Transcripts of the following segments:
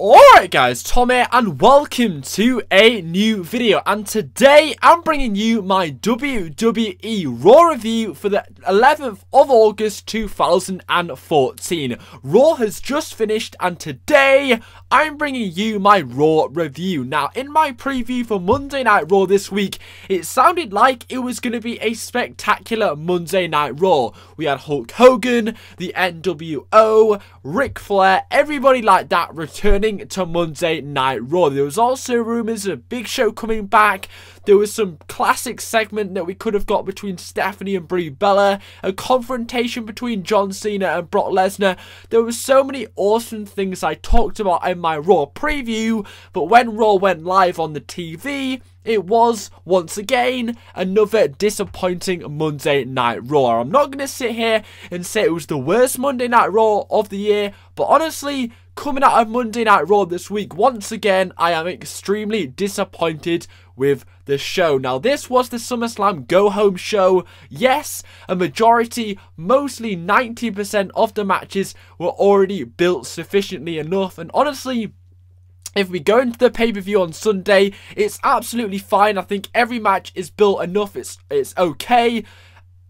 Alright guys, Tom here and welcome to a new video, and today I'm bringing you my WWE Raw review for the 11th of August 2014. Raw has just finished and today I'm bringing you my Raw review. Now in my preview for Monday Night Raw this week, it sounded like it was going to be a spectacular Monday Night Raw. We had Hulk Hogan, the NWO, Ric Flair, everybody like that returning to Monday Night Raw. There was also rumours of Big Show coming back. There was some classic segment that we could have got between Stephanie and Brie Bella, a confrontation between John Cena and Brock Lesnar. There were so many awesome things I talked about in my Raw preview, but when Raw went live on the TV, it was, once again, another disappointing Monday Night Raw. I'm not going to sit here and say it was the worst Monday Night Raw of the year, but honestly, coming out of Monday Night Raw this week, once again, I am extremely disappointed with the show. Now, this was the SummerSlam go-home show. Yes, a majority, mostly 90% of the matches were already built sufficiently enough, and honestly, if we go into the pay-per-view on Sunday, it's absolutely fine. I think every match is built enough. It's okay.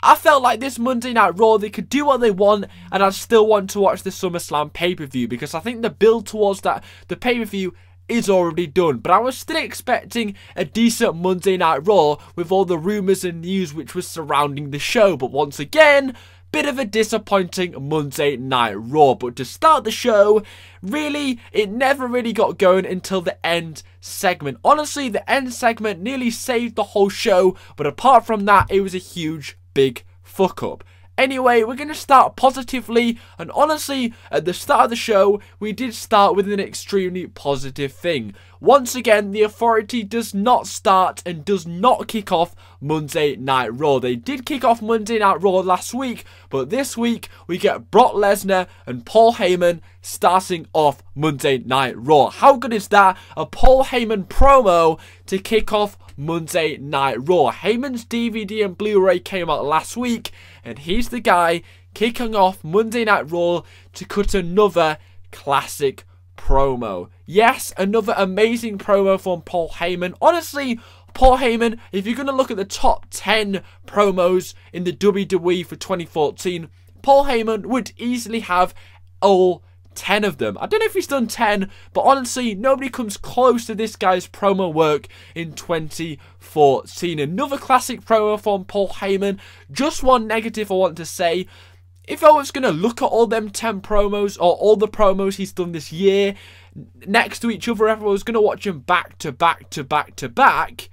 I felt like this Monday Night Raw, they could do what they want, and I still want to watch the SummerSlam pay-per-view because I think the build towards that, the pay-per-view, is already done. But I was still expecting a decent Monday Night Raw with all the rumours and news which was surrounding the show. But once again, bit of a disappointing Monday Night Raw. But to start the show, really, it never really got going until the end segment. Honestly, the end segment nearly saved the whole show, but apart from that, it was a huge, big fuck up. Anyway, we're going to start positively, and honestly, at the start of the show, we did start with an extremely positive thing. Once again, the Authority does not start and does not kick off Monday Night Raw. They did kick off Monday Night Raw last week, but this week, we get Brock Lesnar and Paul Heyman starting off Monday Night Raw. How good is that? A Paul Heyman promo to kick off Monday Night Raw. Heyman's DVD and Blu-ray came out last week, and he's the guy kicking off Monday Night Raw to cut another classic promo. Yes, another amazing promo from Paul Heyman. Honestly, Paul Heyman, if you're going to look at the top 10 promos in the WWE for 2014, Paul Heyman would easily have all 10 of them. I don't know if he's done 10, but honestly, nobody comes close to this guy's promo work in 2014. Another classic promo from Paul Heyman. Just one negative I want to say. If I was going to look at all them 10 promos, or all the promos he's done this year, next to each other, if I was going to watch them back to back to back to back,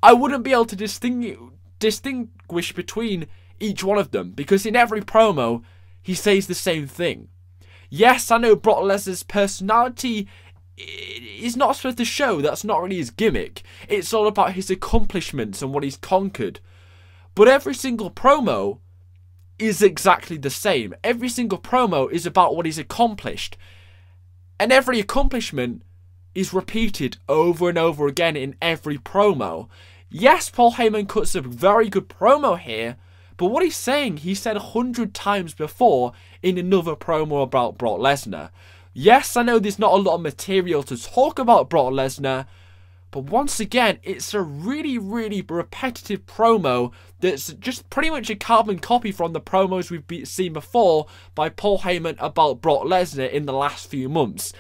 I wouldn't be able to distinguish between each one of them, because in every promo, he says the same thing. Yes, I know Brock Lesnar's personality is not supposed to show. That's not really his gimmick. It's all about his accomplishments and what he's conquered. But every single promo is exactly the same. Every single promo is about what he's accomplished. And every accomplishment is repeated over and over again in every promo. Yes, Paul Heyman cuts a very good promo here, but what he's saying, he said 100 times before in another promo about Brock Lesnar. Yes, I know there's not a lot of material to talk about Brock Lesnar, but once again, it's a really, really repetitive promo that's just pretty much a carbon copy from the promos we've seen before by Paul Heyman about Brock Lesnar in the last few months.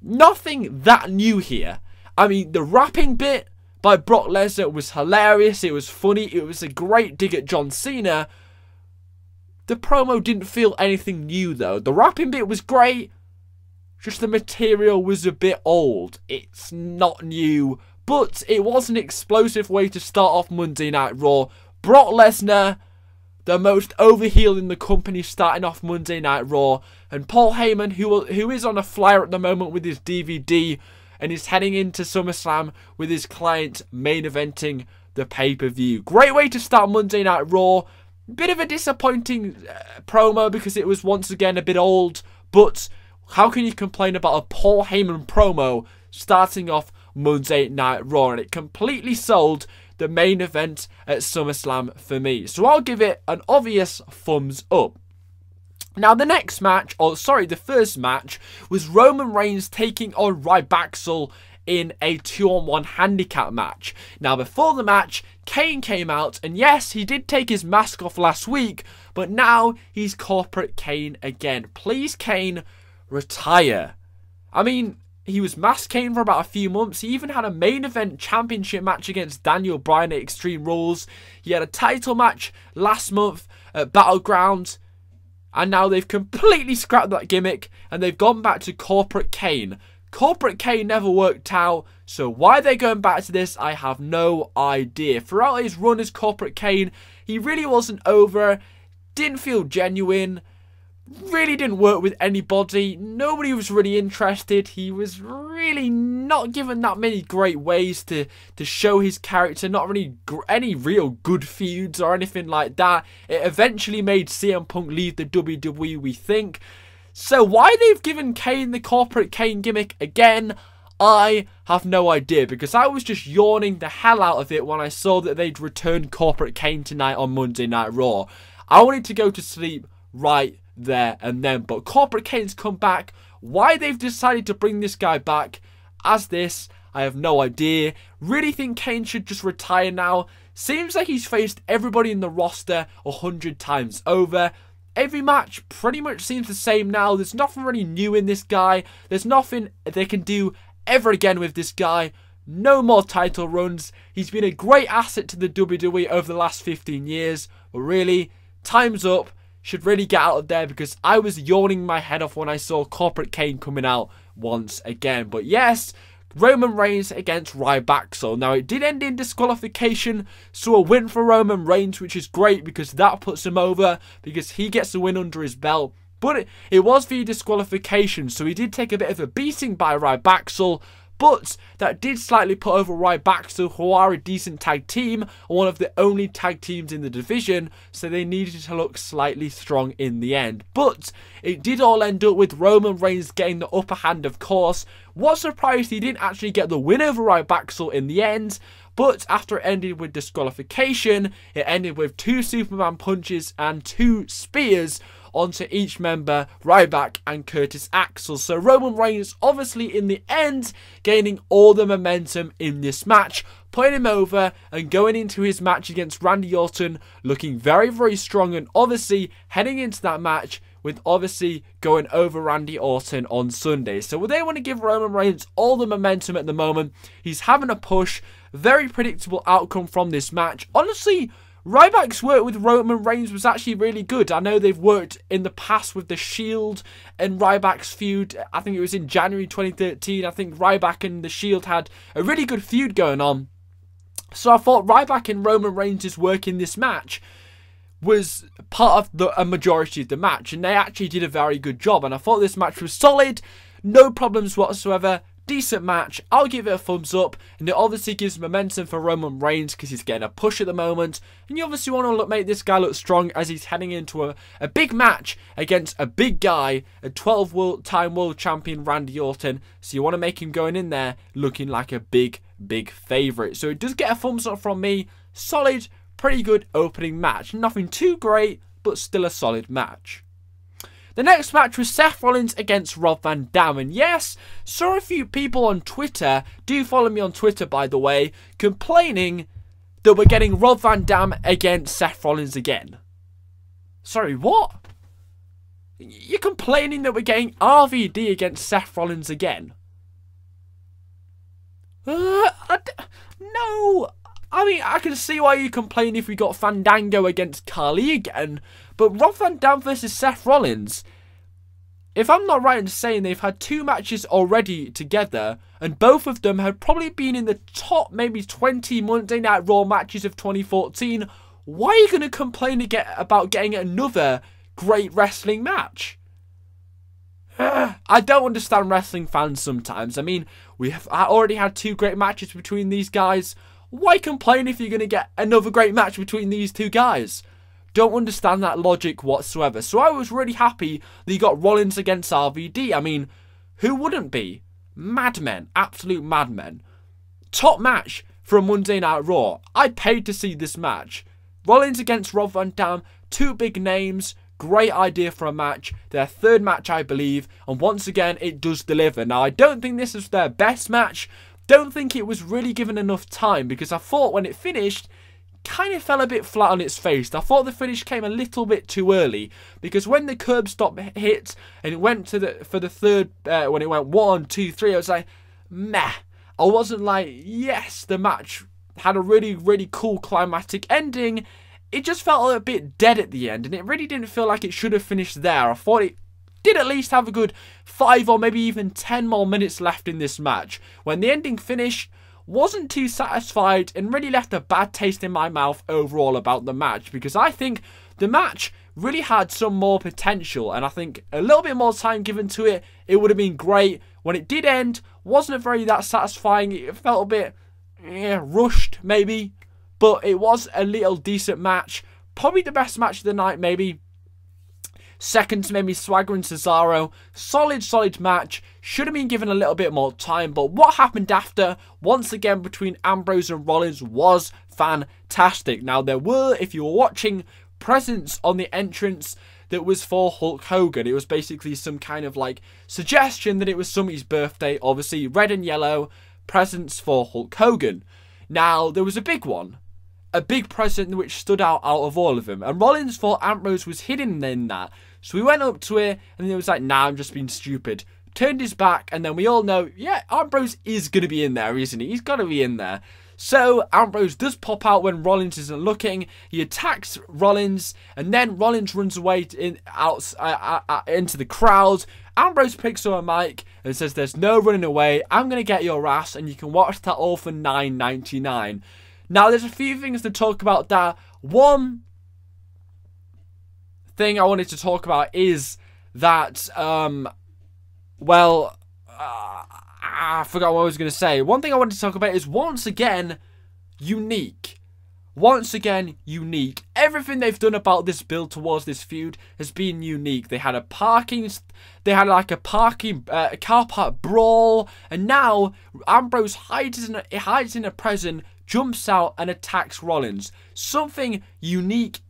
Nothing that new here. I mean, the rapping bit by Brock Lesnar was hilarious, it was funny, it was a great dig at John Cena. The promo didn't feel anything new though. The rapping bit was great, just the material was a bit old. It's not new, but it was an explosive way to start off Monday Night Raw. Brock Lesnar, the most over heel in the company, starting off Monday Night Raw, and Paul Heyman, who is on a flyer at the moment with his DVD, and is heading into SummerSlam with his client main eventing the pay-per-view. Great way to start Monday Night Raw. Bit of a disappointing promo because it was once again a bit old, but how can you complain about a Paul Heyman promo starting off Monday Night Raw? And it completely sold the main event at SummerSlam for me. So I'll give it an obvious thumbs up. Now, the next match, or sorry, the first match, was Roman Reigns taking on Ryback in a 2-on-1 handicap match. Now, before the match, Kane came out, and yes, he did take his mask off last week, but now he's corporate Kane again. Please, Kane, retire. I mean, he was masked Kane for about a few months. He even had a main event championship match against Daniel Bryan at Extreme Rules. He had a title match last month at Battleground. And now they've completely scrapped that gimmick and they've gone back to corporate Kane. Corporate Kane never worked out, so why they're going back to this, I have no idea. Throughout his run as corporate Kane, he really wasn't over, didn't feel genuine, really didn't work with anybody, nobody was really interested. He was really not given that many great ways to show his character, not really any real good feuds or anything like that. It eventually made CM Punk leave the WWE, we think. So why they've given Kane the corporate Kane gimmick again, I have no idea, because I was just yawning the hell out of it when I saw that they'd returned corporate Kane tonight on Monday Night Raw. I wanted to go to sleep right there and then, but corporate Kane's come back. Why they've decided to bring this guy back as this, I have no idea. Really think Kane should just retire now. Seems like he's faced everybody in the roster 100 times over. Every match pretty much seems the same now. There's nothing really new in this guy. There's nothing they can do ever again with this guy. No more title runs. He's been a great asset to the WWE over the last 15 years. But really, time's up. Should really get out of there, because I was yawning my head off when I saw corporate Kane coming out once again. But yes, Roman Reigns against Ryback. Now, it did end in disqualification, so a win for Roman Reigns, which is great because that puts him over, because he gets the win under his belt. But it was via disqualification, so he did take a bit of a beating by Ryback. But that did slightly put over Ryback, who are a decent tag team, one of the only tag teams in the division, so they needed to look slightly strong in the end. But it did all end up with Roman Reigns getting the upper hand, of course. What surprised, he didn't actually get the win over Ryback in the end, but after it ended with disqualification, it ended with 2 Superman punches and 2 spears onto each member, Ryback and Curtis Axel. So Roman Reigns obviously in the end gaining all the momentum in this match, putting him over and going into his match against Randy Orton looking very, very strong, and obviously heading into that match with obviously going over Randy Orton on Sunday. So they want to give Roman Reigns all the momentum at the moment. He's having a push. Very predictable outcome from this match. Honestly, Ryback's work with Roman Reigns was actually really good. I know they've worked in the past with The Shield and Ryback's feud. I think it was in January 2013. I think Ryback and The Shield had a really good feud going on. So I thought Ryback and Roman Reigns' work in this match was part of a majority of the match, and they actually did a very good job. And I thought this match was solid, no problems whatsoever. Decent match. I'll give it a thumbs up, and it obviously gives momentum for Roman Reigns because he's getting a push at the moment, and you obviously want to make this guy look strong as he's heading into a big match against a big guy, a 12-time world champion Randy Orton. So you want to make him going in there looking like a big favourite. So it does get a thumbs up from me. Solid, pretty good opening match. Nothing too great, but still a solid match. The next match was Seth Rollins against Rob Van Dam. And yes, saw a few people on Twitter, do follow me on Twitter by the way, complaining that we're getting Rob Van Dam against Seth Rollins again. Sorry, what? You're complaining that we're getting RVD against Seth Rollins again? No! I mean, I can see why you complain if we got Fandango against Khali again, but Rob Van Dam versus Seth Rollins, if I'm not right in saying they've had 2 matches already together, and both of them have probably been in the top maybe 20 Monday Night Raw matches of 2014, why are you going to complain about getting another great wrestling match? I don't understand wrestling fans sometimes. I mean, we have already had 2 great matches between these guys. Why complain if you're going to get another great match between these 2 guys? Don't understand that logic whatsoever. So I was really happy that you got Rollins against RVD. I mean, who wouldn't be? Madmen. Absolute madmen. Top match for a Monday Night Raw. I paid to see this match. Rollins against Rob Van Dam. 2 big names. Great idea for a match. Their third match, I believe. And once again, it does deliver. Now, I don't think this is their best match. Don't think it was really given enough time, because I thought when it finished, kind of fell a bit flat on its face. I thought the finish came a little bit too early, because when the curb stop hit and it went for the third, when it went 1, 2, 3, I was like, meh. I wasn't like, yes, the match had a really, really cool climatic ending. It just felt a bit dead at the end, and it really didn't feel like it should have finished there. I thought it did at least have a good 5 or maybe even 10 more minutes left in this match. When the ending finished, wasn't too satisfied and really left a bad taste in my mouth overall about the match, because I think the match really had some more potential, and I think a little bit more time given to it, it would have been great. When it did end, wasn't very that satisfying. It felt a bit rushed maybe, but it was a little decent match. Probably the best match of the night maybe. Second to maybe Swagger and Cesaro. Solid match. Should have been given a little bit more time. But what happened after, once again, between Ambrose and Rollins was fantastic. Now, there were, if you were watching, presents on the entrance that was for Hulk Hogan. It was basically some kind of like suggestion that it was somebody's birthday. Obviously, red and yellow presents for Hulk Hogan. Now, there was a big one. A big present which stood out of all of them. And Rollins thought Ambrose was hidden in that. So we went up to it, and he was like, nah, I'm just being stupid. Turned his back, and then we all know, yeah, Ambrose is going to be in there, isn't he? He's got to be in there. So Ambrose does pop out when Rollins isn't looking. He attacks Rollins, and then Rollins runs away into the crowd. Ambrose picks up a mic and says, there's no running away. I'm going to get your ass, and you can watch that all for $9.99. Now, there's a few things to talk about that. One thing I wanted to talk about is that, I forgot what I was going to say. One thing I wanted to talk about is, once again, unique. Once again, unique. Everything they've done about this build towards this feud has been unique. They had a car park brawl, and now Ambrose hides in a present, jumps out and attacks Rollins. Something unique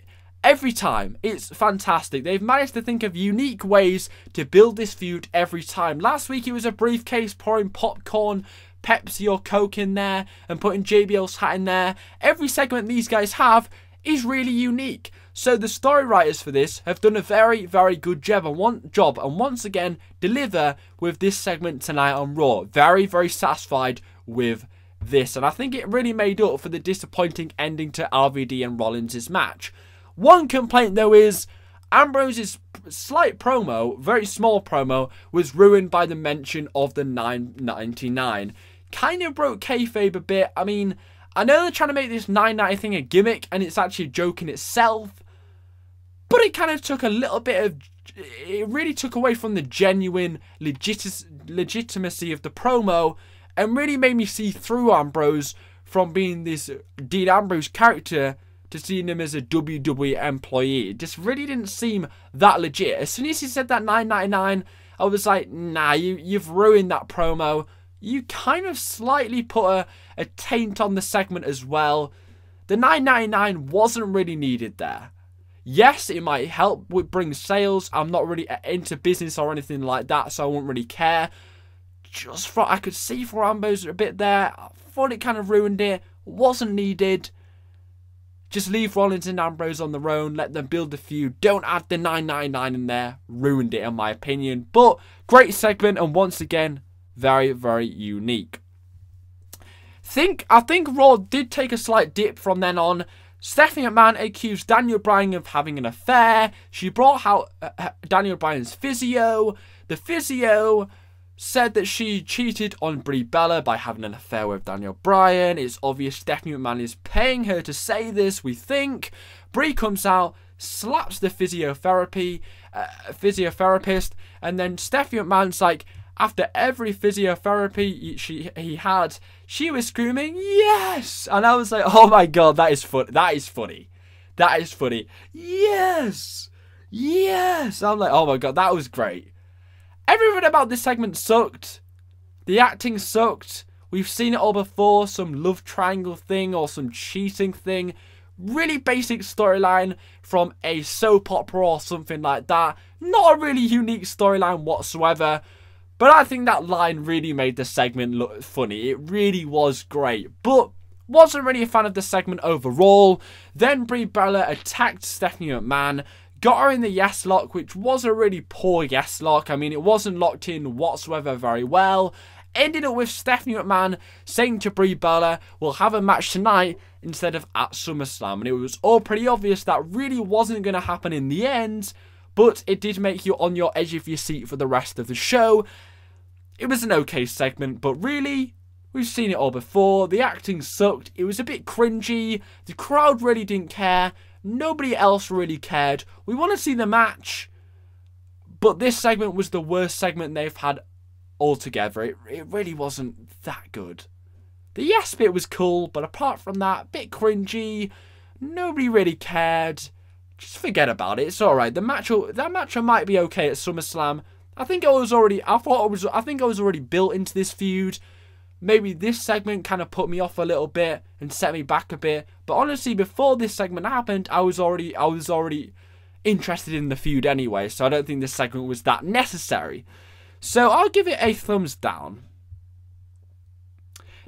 every time. It's fantastic. They've managed to think of unique ways to build this feud every time. Last week it was a briefcase pouring popcorn, Pepsi or Coke in there and putting JBL's hat in there. Every segment these guys have is really unique. So the story writers for this have done a very, very good job and once again deliver with this segment tonight on Raw. Very, very satisfied with this, and I think it really made up for the disappointing ending to RVD and Rollins' match. One complaint though is Ambrose's slight promo, very small promo, was ruined by the mention of the $9.99. Kind of broke kayfabe a bit. I mean, I know they're trying to make this $9.90 thing a gimmick, and it's actually a joke in itself, but it kind of took a little bit of, it really took away from the genuine legitimacy of the promo, and really made me see through Ambrose from being this Dean Ambrose character to seeing him as a WWE employee. It just really didn't seem that legit. As soon as he said that $9.99, I was like, nah, you've ruined that promo. You kind of slightly put a taint on the segment as well. The $9.99 wasn't really needed there. Yes, it might help with bring sales. I'm not really into business or anything like that, so I won't really care. Just for I could see for Ambrose a bit there. I thought it kind of ruined it. Wasn't needed. Just leave Rollins and Ambrose on their own. Let them build the feud. Don't add the $9.99 in there. Ruined it in my opinion. But great segment, and once again, very, very unique. I think Raw did take a slight dip from then on. Stephanie McMahon accused Daniel Bryan of having an affair. She brought out Daniel Bryan's physio. The physio said that she cheated on Brie Bella by having an affair with Daniel Bryan. It's obvious Stephanie McMahon is paying her to say this, we think. Brie comes out, slaps the physiotherapist, and then Stephanie McMahon's like, after every physiotherapy he had, she was screaming, yes! And I was like, oh my god, that is funny. That is funny. That is funny. Yes! Yes! I'm like, oh my god, that was great. Everything about this segment sucked. The acting sucked. We've seen it all before. Some love triangle thing or some cheating thing. Really basic storyline from a soap opera or something like that. Not a really unique storyline whatsoever. But I think that line really made the segment look funny. It really was great. But wasn't really a fan of the segment overall. Then Brie Bella attacked Stephanie McMahon. Got her in the yes lock, which was a really poor yes lock. I mean, it wasn't locked in whatsoever very well. Ended up with Stephanie McMahon saying to Brie Bella, we'll have a match tonight instead of at SummerSlam. And it was all pretty obvious that really wasn't going to happen in the end. But it did make you on your edge of your seat for the rest of the show. It was an okay segment, but really, we've seen it all before. The acting sucked. It was a bit cringy. The crowd really didn't care. Nobody else really cared. We want to see the match. But this segment was the worst segment they've had altogether. It really wasn't that good. The yes bit was cool, but apart from that, a bit cringy. Nobody really cared. Just forget about it. It's alright. That match might be okay at SummerSlam. I think I was already built into this feud. Maybe this segment kind of put me off a little bit and set me back a bit. But honestly, before this segment happened, I was already interested in the feud anyway. So I don't think this segment was that necessary. So I'll give it a thumbs down.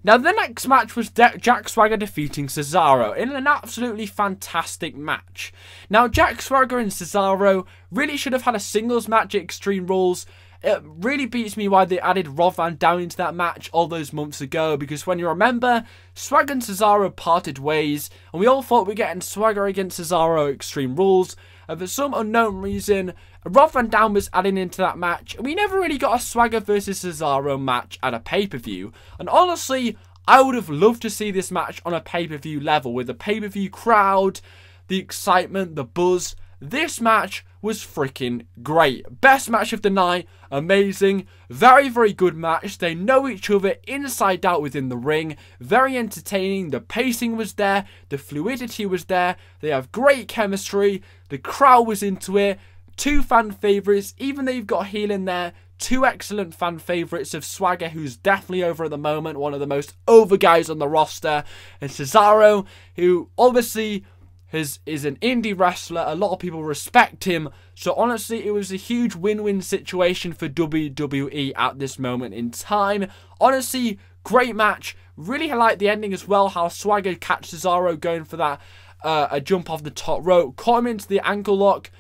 Now the next match was Jack Swagger defeating Cesaro in an absolutely fantastic match. Now Jack Swagger and Cesaro really should have had a singles match at Extreme Rules. It really beats me why they added Rob Van Dam into that match all those months ago, because when you remember, Swagger and Cesaro parted ways and we all thought we were getting Swagger against Cesaro at Extreme Rules, and for some unknown reason Rob Van Dam was added into that match and we never really got a Swagger versus Cesaro match at a pay-per-view. And honestly, I would have loved to see this match on a pay-per-view level with the pay-per-view crowd, the excitement, the buzz. This match was freaking great. Best match of the night. Amazing. Very, very good match. They know each other inside out within the ring. Very entertaining. The pacing was there. The fluidity was there. They have great chemistry. The crowd was into it. Two fan favourites. Even though you've got heel in there. Two excellent fan favourites of Swagger, who's definitely over at the moment. One of the most over guys on the roster. And Cesaro, who obviously is an indie wrestler. A lot of people respect him. So honestly, it was a huge win-win situation for WWE at this moment in time. Honestly, great match. Really like the ending as well. How Swagger catch Cesaro going for that a jump off the top rope. Caught him into the ankle lock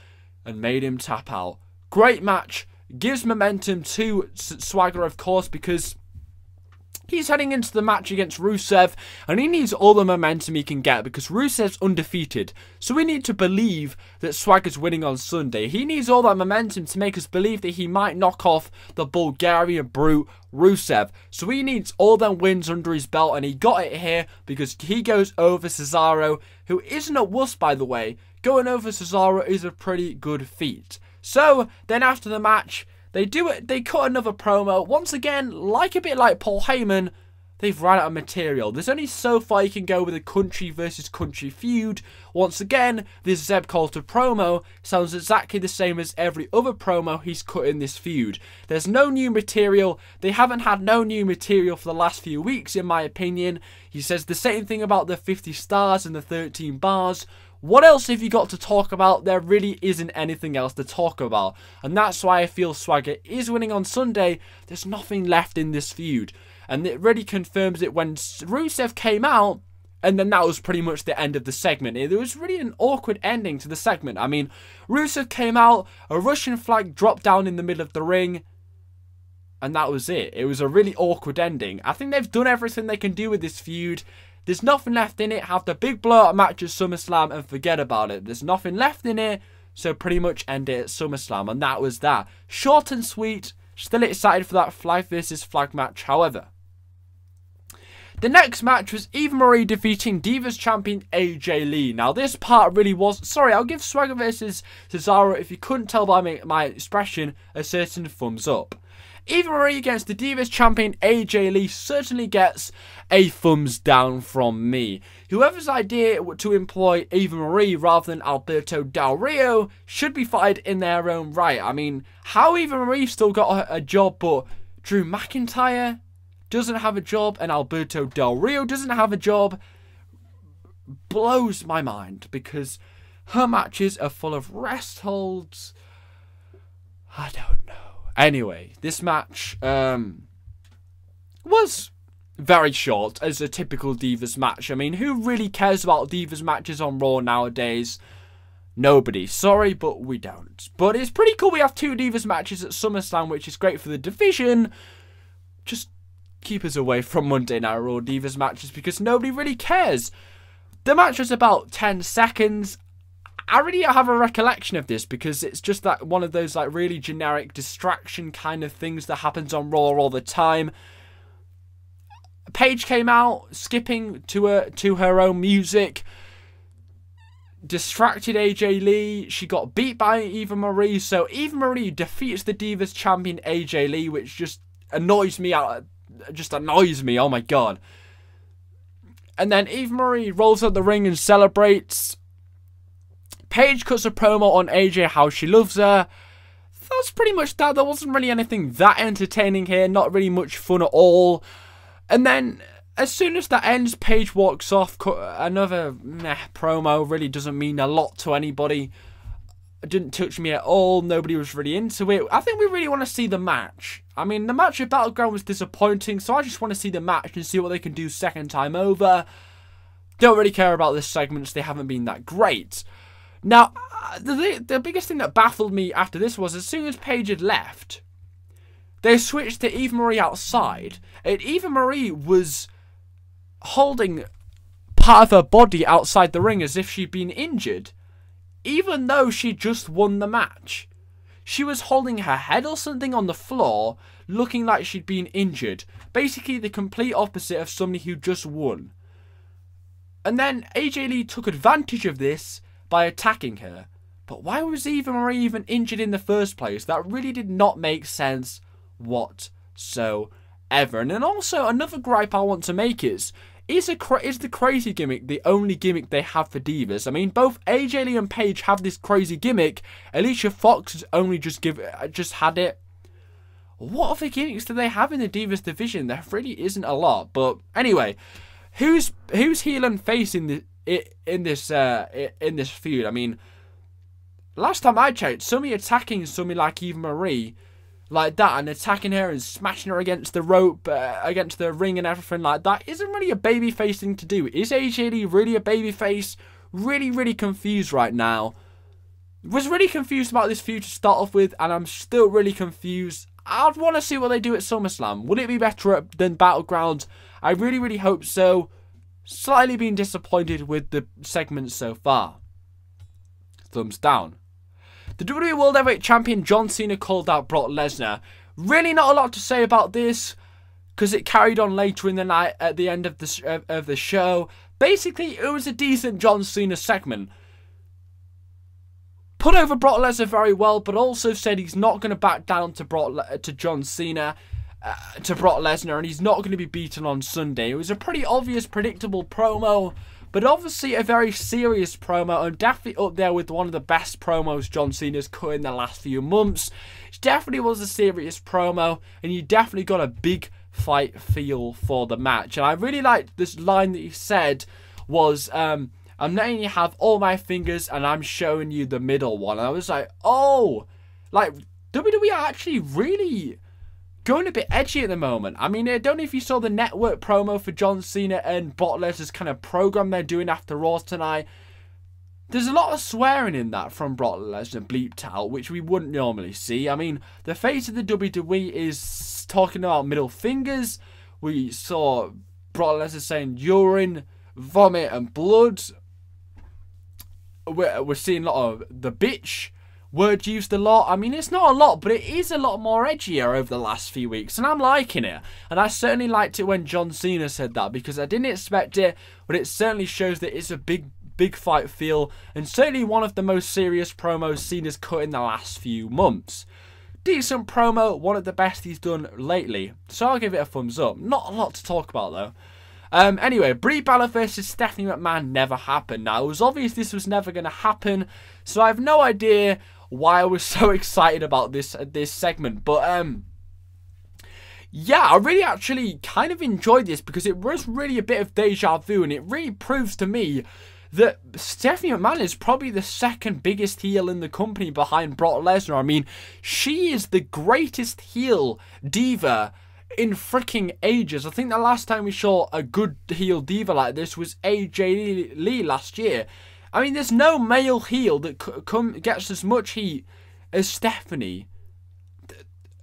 and made him tap out. Great match. Gives momentum to Swagger, of course, because he's heading into the match against Rusev, and he needs all the momentum he can get because Rusev's undefeated. So we need to believe that Swagger's winning on Sunday. He needs all that momentum to make us believe that he might knock off the Bulgarian brute Rusev. So he needs all them wins under his belt, and he got it here because he goes over Cesaro, who isn't a wuss, by the way. Going over Cesaro is a pretty good feat. So then after the match, they cut another promo. Once again, a bit like Paul Heyman, they've run out of material. There's only so far you can go with a country versus country feud. Once again, this Zeb Coulter promo sounds exactly the same as every other promo he's cut in this feud. There's no new material. They haven't had no new material for the last few weeks, in my opinion. He says the same thing about the 50 stars and the 13 bars. What else have you got to talk about? There really isn't anything else to talk about. And that's why I feel Swagger is winning on Sunday. There's nothing left in this feud. And it really confirms it when Rusev came out. And then that was pretty much the end of the segment. There was really an awkward ending to the segment. I mean, Rusev came out. A Russian flag dropped down in the middle of the ring. And that was it. It was a really awkward ending. I think they've done everything they can do with this feud. There's nothing left in it. Have the big blowout match at SummerSlam and forget about it. There's nothing left in it. So pretty much end it at SummerSlam. And that was that. Short and sweet. Still excited for that flag versus flag match, however. The next match was Eva Marie defeating Divas champion AJ Lee. Now this part really was... Sorry, I'll give Swagger versus Cesaro, if you couldn't tell by my expression, a certain thumbs up. Eva Marie against the Divas champion AJ Lee certainly gets a thumbs down from me. Whoever's idea to employ Eva Marie rather than Alberto Del Rio should be fired in their own right. I mean, how Eva Marie still got a job but Drew McIntyre doesn't have a job and Alberto Del Rio doesn't have a job? blows my mind because her matches are full of rest holds. I don't know. Anyway, this match was very short as a typical Divas match. I mean, who really cares about Divas matches on Raw nowadays? Nobody. Sorry, but we don't. But it's pretty cool we have 2 Divas matches at SummerSlam, which is great for the division. Just keep us away from Monday Night Raw Divas matches because nobody really cares. The match was about 10 seconds. I really have a recollection of this because it's just like one of those like really generic distraction kind of things that happens on Raw all the time. Paige came out skipping to her own music, distracted AJ Lee. She got beat by Eva Marie, so Eva Marie defeats the Divas champion AJ Lee, which just annoys me out. Just annoys me. Oh my god! And then Eva Marie rolls out the ring and celebrates. Paige cuts a promo on AJ how she loves her. That's pretty much that. There wasn't really anything that entertaining here. Not really much fun at all. And then, as soon as that ends, Paige walks off. Another promo really doesn't mean a lot to anybody. It didn't touch me at all. Nobody was really into it. I think we really want to see the match. I mean, the match at Battleground was disappointing, so I just want to see the match and see what they can do second time over. Don't really care about the segments. They haven't been that great. Now, the biggest thing that baffled me after this was as soon as Paige had left, they switched to Eva Marie outside, and Eva Marie was holding part of her body outside the ring as if she'd been injured, even though she just won the match. She was holding her head or something on the floor, looking like she'd been injured. Basically, the complete opposite of somebody who just won. And then AJ Lee took advantage of this by attacking her. But why was Eva Marie even injured in the first place? That really did not make sense whatsoever. And then also, another gripe I want to make is the crazy gimmick the only gimmick they have for Divas? I mean, both AJ Lee and Paige have this crazy gimmick. Alicia Fox has only just had it. What other gimmicks do they have in the Divas division? There really isn't a lot. But anyway, who's heel and face in this feud? I mean, last time I checked, somebody attacking somebody like Eva Marie like that and attacking her and smashing her against the rope, against the ring and everything like that isn't really a babyface thing to do. Is AJ Lee really a babyface? Really confused right now. Was really confused about this feud to start off with, and I'm still really confused. I'd want to see what they do at SummerSlam. Would it be better than Battleground? I really hope so. Slightly been disappointed with the segments so far. Thumbs down. The WWE World Heavyweight Champion John Cena called out Brock Lesnar. Really not a lot to say about this, because it carried on later in the night at the end of the show. Basically, it was a decent John Cena segment. Put over Brock Lesnar very well, but also said he's not going to back down to John Cena, to Brock Lesnar, and he's not going to be beaten on Sunday. It was a pretty obvious, predictable promo, but obviously a very serious promo, and definitely up there with one of the best promos John Cena's cut in the last few months. It definitely was a serious promo, and you definitely got a big fight feel for the match. And I really liked this line that he said was, I'm letting you have all my fingers, and I'm showing you the middle one. And I was like, oh, like, WWE are actually really going a bit edgy at the moment. I mean, I don't know if you saw the network promo for John Cena and Brock Lesnar's kind of program they're doing after Raw tonight. There's a lot of swearing in that from Brock Lesnar, bleeped out, which we wouldn't normally see. I mean, the face of the WWE is talking about middle fingers. We saw Brock Lesnar saying urine, vomit, and blood. We're seeing a lot of the bitch word used a lot. I mean, it's not a lot, but it is a lot more edgier over the last few weeks, and I'm liking it. And I certainly liked it when John Cena said that, because I didn't expect it, but it certainly shows that it's a big fight feel, and certainly one of the most serious promos Cena's cut in the last few months. Decent promo, one of the best he's done lately, so I'll give it a thumbs up. Not a lot to talk about though. Anyway, Brie Bella versus Stephanie McMahon never happened. Now, it was obvious this was never going to happen, so I have no idea why I was so excited about this segment. But, yeah, I really actually kind of enjoyed this because it was really a bit of deja vu, and it really proves to me that Stephanie McMahon is probably the second biggest heel in the company behind Brock Lesnar. I mean, she is the greatest heel diva in freaking ages. I think the last time we saw a good heel diva like this was AJ Lee last year. I mean, there's no male heel that gets as much heat as Stephanie,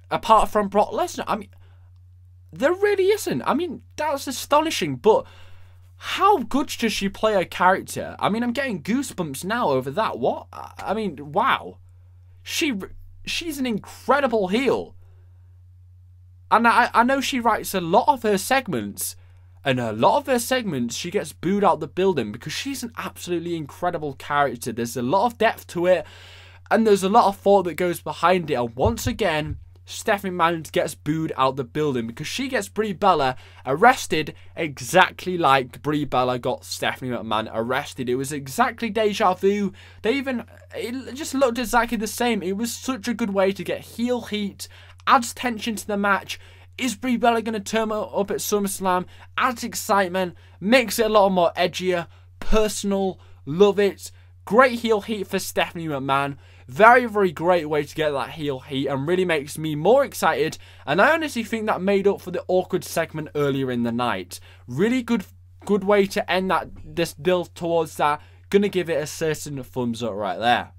apart from Brock Lesnar. I mean, there really isn't. I mean, that's astonishing, but how good does she play her character? I mean, I'm getting goosebumps now over that. What? I mean, wow. She's an incredible heel. And I know she writes a lot of her segments. And a lot of her segments, she gets booed out the building because she's an absolutely incredible character. There's a lot of depth to it. And there's a lot of thought that goes behind it. And once again, Stephanie McMahon gets booed out the building because she gets Brie Bella arrested exactly like Brie Bella got Stephanie McMahon arrested. It was exactly deja vu. It just looked exactly the same. It was such a good way to get heel heat, adds tension to the match. Is Brie Bella going to turn up at SummerSlam? Adds excitement, makes it a lot more edgier, personal, love it. Great heel heat for Stephanie McMahon. Very, very great way to get that heel heat and really makes me more excited. And I honestly think that made up for the awkward segment earlier in the night. Really good way to end this build towards that. Gonna give it a certain thumbs up right there.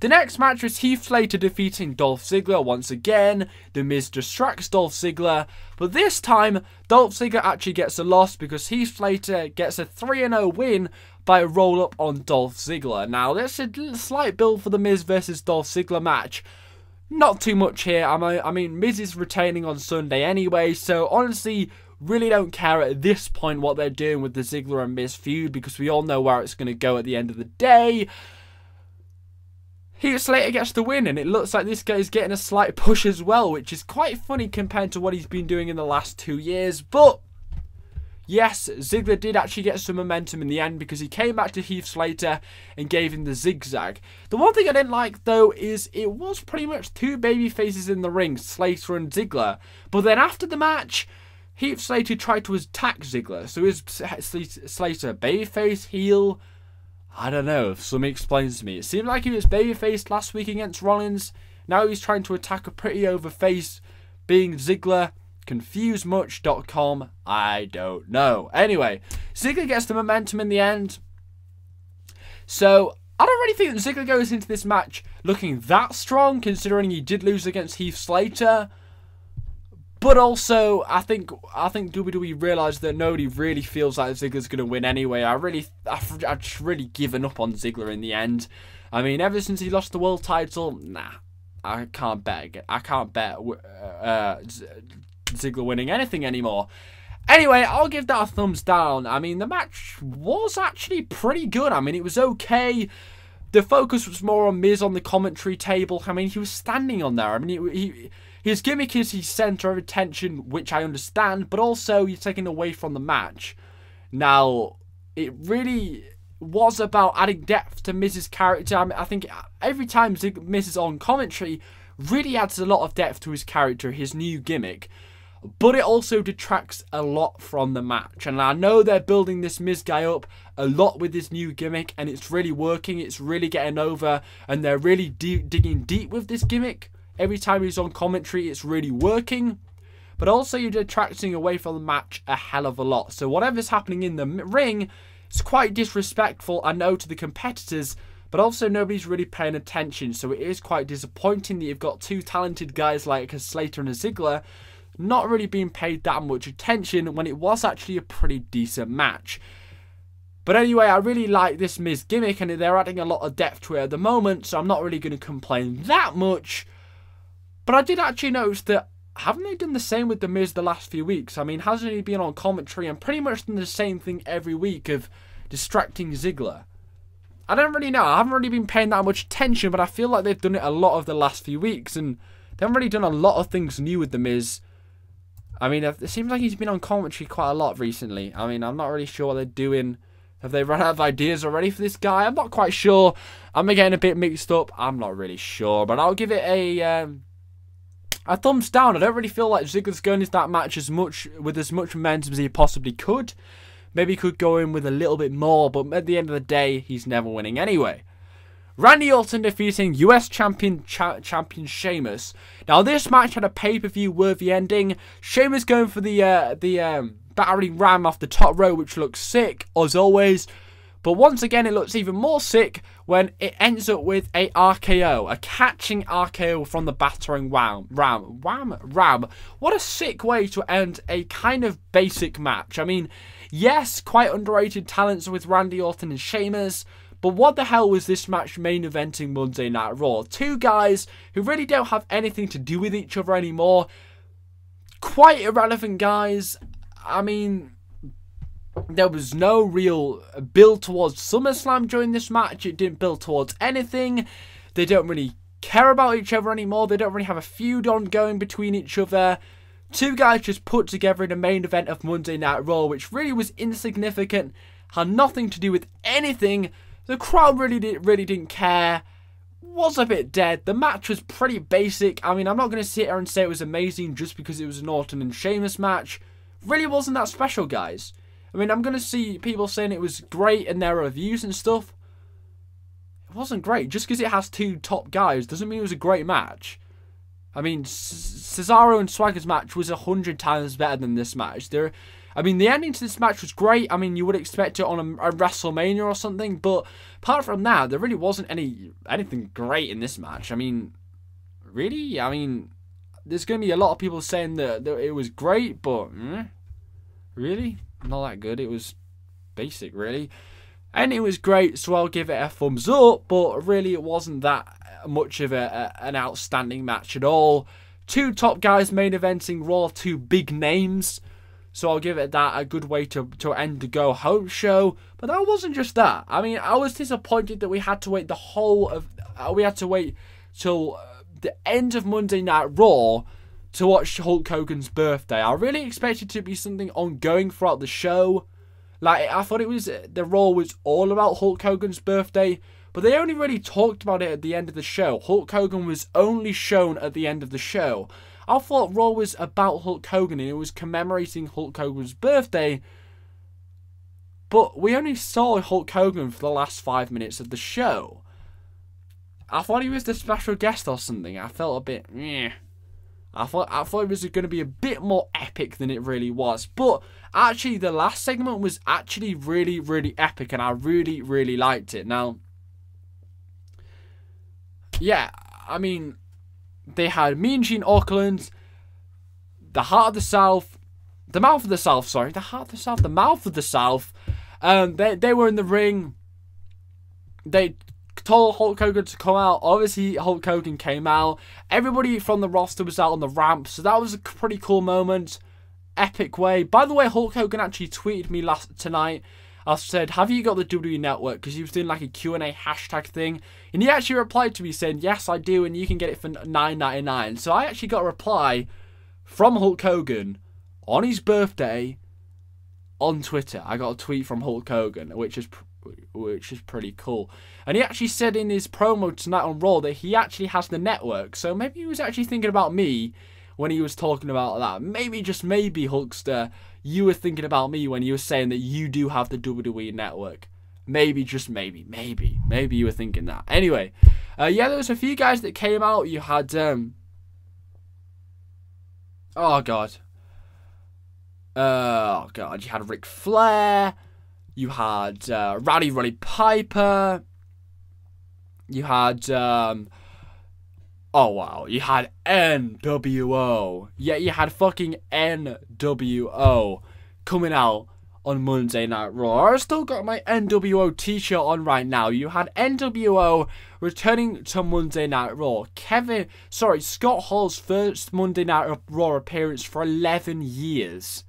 The next match was Heath Slater defeating Dolph Ziggler once again. The Miz distracts Dolph Ziggler, but this time Dolph Ziggler actually gets a loss because Heath Slater gets a 3-0 win by a roll-up on Dolph Ziggler. Now, there's a slight build for the Miz versus Dolph Ziggler match. Not too much here. I mean, Miz is retaining on Sunday anyway, so honestly, really don't care at this point what they're doing with the Ziggler and Miz feud because we all know where it's going to go at the end of the day. Heath Slater gets the win, and it looks like this guy is getting a slight push as well, which is quite funny compared to what he's been doing in the last 2 years. But yes, Ziggler did actually get some momentum in the end because he came back to Heath Slater and gave him the zigzag. The one thing I didn't like, though, is it was pretty much two baby faces in the ring, Slater and Ziggler. But then after the match, Heath Slater tried to attack Ziggler. So is Slater babyface, heel? I don't know, if somebody explains to me. It seemed like he was babyface last week against Rollins. Now he's trying to attack a pretty over face being Ziggler. ConfuseMuch.com. I don't know. Anyway, Ziggler gets the momentum in the end. So, I don't really think that Ziggler goes into this match looking that strong, considering he did lose against Heath Slater. But also, I think WWE realised that nobody really feels like Ziggler's going to win anyway. I've just really given up on Ziggler in the end. I mean, ever since he lost the world title, nah, I can't bet Ziggler winning anything anymore. Anyway, I'll give that a thumbs down. I mean, the match was actually pretty good. I mean, it was okay. The focus was more on Miz on the commentary table. I mean, he was standing on there. I mean, his gimmick is he's centre of attention, which I understand, but also he's taken away from the match. Now, it really was about adding depth to Miz's character. I mean, I think every time Miz is on commentary, really adds a lot of depth to his character, his new gimmick. But it also detracts a lot from the match. And I know they're building this Miz guy up a lot with this new gimmick, and it's really working, it's really getting over, and they're really digging deep with this gimmick. Every time he's on commentary, it's really working. But also you're detracting away from the match a hell of a lot. So whatever's happening in the ring, it's quite disrespectful, I know, to the competitors. But also nobody's really paying attention. So it is quite disappointing that you've got two talented guys like a Slater and a Ziggler not really being paid that much attention when it was actually a pretty decent match. But anyway, I really like this Miz gimmick, and they're adding a lot of depth to it at the moment, so I'm not really going to complain that much. But I did actually notice that, haven't they done the same with The Miz the last few weeks? I mean, hasn't he been on commentary and pretty much done the same thing every week of distracting Ziggler? I don't really know. I haven't really been paying that much attention, but I feel like they've done it a lot of the last few weeks, and they haven't really done a lot of things new with The Miz. I mean, it seems like he's been on commentary quite a lot recently. I mean, I'm not really sure what they're doing. Have they run out of ideas already for this guy? I'm not quite sure. I'm getting a bit mixed up. I'm not really sure, but I'll give it a a thumbs down. I don't really feel like Ziggler's going into that match with as much momentum as he possibly could. Maybe he could go in with a little bit more, but at the end of the day, he's never winning anyway. Randy Orton defeating US champion Sheamus. Now this match had a pay-per-view worthy ending. Sheamus going for the battering ram off the top rope, which looks sick as always. But once again, it looks even more sick when it ends up with a RKO, a catching RKO from the battering ram. What a sick way to end a kind of basic match. I mean, yes, quite underrated talents with Randy Orton and Sheamus, but what the hell was this match main eventing Monday Night Raw? Two guys who really don't have anything to do with each other anymore. Quite irrelevant guys. I mean, there was no real build towards SummerSlam during this match. It didn't build towards anything. They don't really care about each other anymore. They don't really have a feud ongoing between each other. Two guys just put together in the main event of Monday Night Raw, which really was insignificant, had nothing to do with anything. The crowd really didn't care. Was a bit dead. The match was pretty basic. I mean, I'm not going to sit here and say it was amazing just because it was an Orton and Sheamus match. Really wasn't that special, guys. I mean, I'm going to see people saying it was great in their reviews and stuff. It wasn't great. Just because it has two top guys doesn't mean it was a great match. I mean, Cesaro and Swagger's match was 100 times better than this match. I mean, the ending to this match was great. I mean, you would expect it on a WrestleMania or something. But apart from that, there really wasn't anything great in this match. I mean, really? I mean, there's going to be a lot of people saying that it was great, but really? Not that good. It was basic, really. And it was great, so I'll give it a thumbs up, but really it wasn't that much of an outstanding match at all. Two top guys main eventing Raw, two big names, so I'll give it that, a good way to end the go home show. But that wasn't just that. I mean, I was disappointed that we had to wait till the end of Monday Night Raw to watch Hulk Hogan's birthday. I really expected it to be something ongoing throughout the show. Like, I thought the Raw was all about Hulk Hogan's birthday, but they only really talked about it at the end of the show. Hulk Hogan was only shown at the end of the show. I thought Raw was about Hulk Hogan and it was commemorating Hulk Hogan's birthday, but we only saw Hulk Hogan for the last 5 minutes of the show. I thought he was the special guest or something. I felt a bit meh. I thought it was going to be a bit more epic than it really was. But actually, the last segment was actually really, really epic. And I really, really liked it. Now, yeah, I mean, they had Mean Gene Okerlund, the Heart of the South, the Mouth of the South, sorry. The Heart of the South, the Mouth of the South. They were in the ring. They told Hulk Hogan to come out. Obviously, Hulk Hogan came out. Everybody from the roster was out on the ramp, so that was a pretty cool moment. Epic way. By the way, Hulk Hogan actually tweeted me tonight. I said, have you got the WWE Network? Because he was doing like a Q&A hashtag thing. And he actually replied to me saying, yes, I do, and you can get it for $9.99. So I actually got a reply from Hulk Hogan on his birthday on Twitter. I got a tweet from Hulk Hogan, which is pretty cool. And he actually said in his promo tonight on Raw that he actually has the network. So maybe he was actually thinking about me when he was talking about that. Maybe, just maybe, Hulkster, you were thinking about me when you were saying that you do have the WWE network. Maybe, just maybe you were thinking that. Anyway, yeah, there was a few guys that came out. You had, oh god, you had Ric Flair. You had Roddy Piper. You had, oh wow, you had NWO. Yeah, you had fucking NWO coming out on Monday Night Raw. I still got my NWO t-shirt on right now. You had NWO returning to Monday Night Raw. Scott Hall's first Monday Night Raw appearance for 11 years.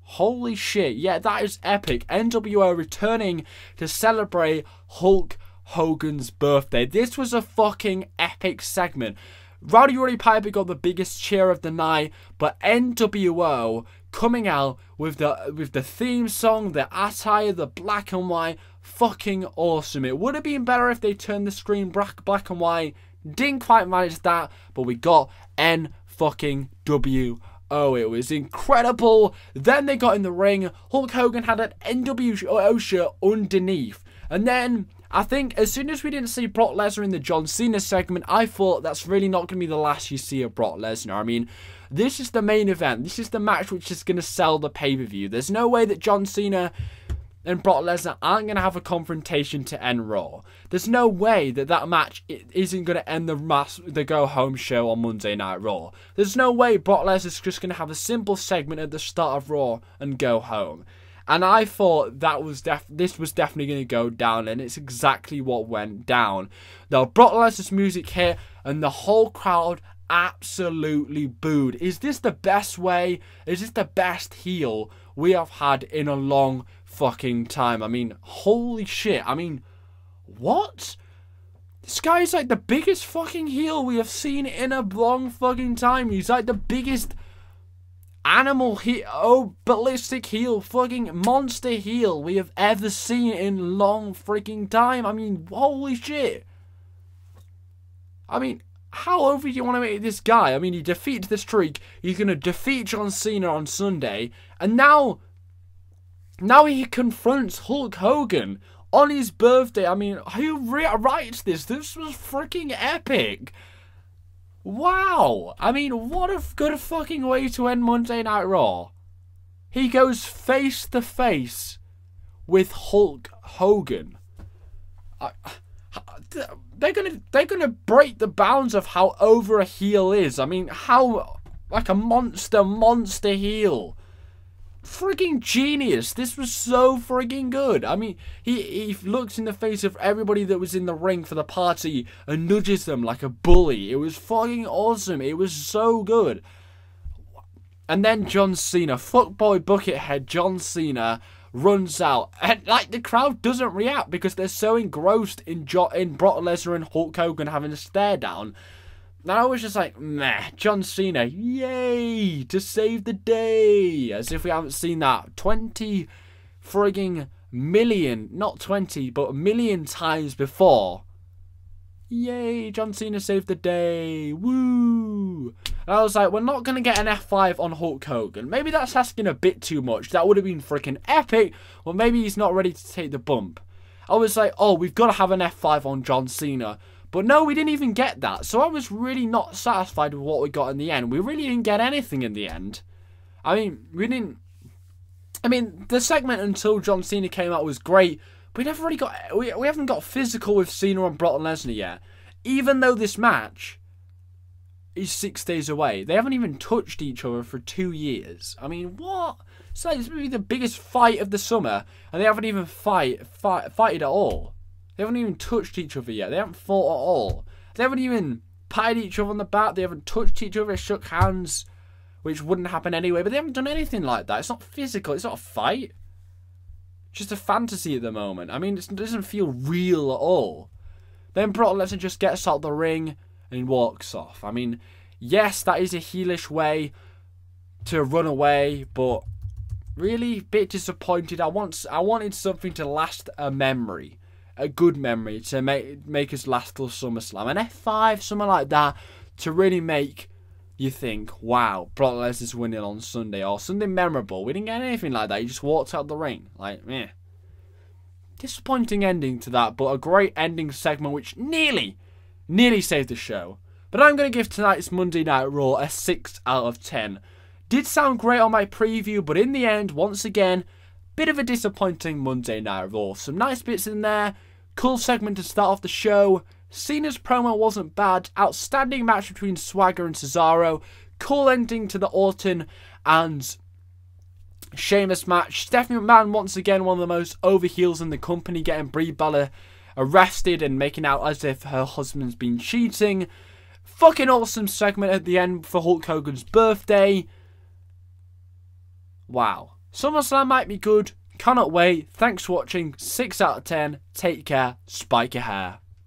Holy shit, yeah, that is epic. NWO returning to celebrate Hulk Hogan's birthday. This was a fucking epic segment. Roddy Piper got the biggest cheer of the night, but NWO coming out with the theme song, the attire, the black and white, fucking awesome. It would have been better if they turned the screen black and white. Didn't quite manage that, but we got fucking WO. It was incredible. Then they got in the ring. Hulk Hogan had an NWO shirt underneath. And then I think as soon as we didn't see Brock Lesnar in the John Cena segment, I thought that's really not going to be the last you see of Brock Lesnar. I mean, this is the main event. This is the match which is going to sell the pay-per-view. There's no way that John Cena and Brock Lesnar aren't going to have a confrontation to end Raw. There's no way that that match isn't going to end the go-home show on Monday Night Raw. There's no way Brock Lesnar's just going to have a simple segment at the start of Raw and go home. And I thought that was this was definitely going to go down, and it's exactly what went down. Now, Brock Lesnar's music hit, and the whole crowd absolutely booed. Is this the best way? Is this the best heel we have had in a long fucking time? I mean, holy shit. I mean, what? This guy is like the biggest fucking heel we have seen in a long fucking time. He's like the biggest animal heel, ballistic heel, fucking monster heel we have ever seen in long freaking time. I mean, holy shit. I mean, how over do you want to make this guy? I mean, he defeated the streak. He's going to defeat John Cena on Sunday. And now he confronts Hulk Hogan on his birthday. I mean, who writes this? This was freaking epic. Wow. I mean, what a good fucking way to end Monday Night Raw. He goes face to face with Hulk Hogan. They're gonna break the bounds of how over a heel is. I mean, how like a monster heel. Frigging genius. This was so frigging good. I mean, he looks in the face of everybody that was in the ring for the party and nudges them like a bully. It was fucking awesome. It was so good. And then John Cena, fuckboy buckethead John Cena, runs out, and like the crowd doesn't react because they're so engrossed in Brock Lesnar and Hulk Hogan having a stare down. And I was just like, meh, John Cena, yay, to save the day. As if we haven't seen that 20 frigging million, not 20, but a million times before. Yay, John Cena saved the day, woo. And I was like, we're not going to get an F5 on Hulk Hogan. Maybe that's asking a bit too much. That would have been freaking epic. Well, maybe he's not ready to take the bump. I was like, oh, we've got to have an F5 on John Cena. But no, we didn't even get that. So I was really not satisfied with what we got in the end. We really didn't get anything in the end. I mean, the segment until John Cena came out was great. We never really got... We haven't got physical with Cena and Brock Lesnar yet. Even though this match is 6 days away. They haven't even touched each other for 2 years. I mean, what? It's like it's maybe the biggest fight of the summer. And they haven't even fighted at all. They haven't even touched each other yet. They haven't fought at all. They haven't even patted each other on the back. They haven't touched each other, shook hands, which wouldn't happen anyway. But they haven't done anything like that. It's not physical. It's not a fight. It's just a fantasy at the moment. I mean, it doesn't feel real at all. Then Brock Lesnar just gets out the ring and walks off. I mean, yes, that is a heelish way to run away, but really, bit disappointed. I wanted something to last a memory. A good memory to make us last till SummerSlam. An F5, something like that, to really make you think, wow, Brock Lesnar's winning on Sunday, or something memorable. We didn't get anything like that. He just walked out the ring. Like, meh. Disappointing ending to that, but a great ending segment which nearly saved the show. But I'm going to give tonight's Monday Night Raw a 6 out of 10. Did sound great on my preview, but in the end, once again, bit of a disappointing Monday Night Raw. Some nice bits in there. Cool segment to start off the show. Cena's promo wasn't bad. Outstanding match between Swagger and Cesaro. Cool ending to the Orton and Sheamus match. Stephanie McMahon once again one of the most over heels in the company, getting Brie Bella arrested and making out as if her husband's been cheating. Fucking awesome segment at the end for Hulk Hogan's birthday. Wow. SummerSlam might be good. Cannot wait. Thanks for watching. 6 out of 10. Take care. Spike your hair.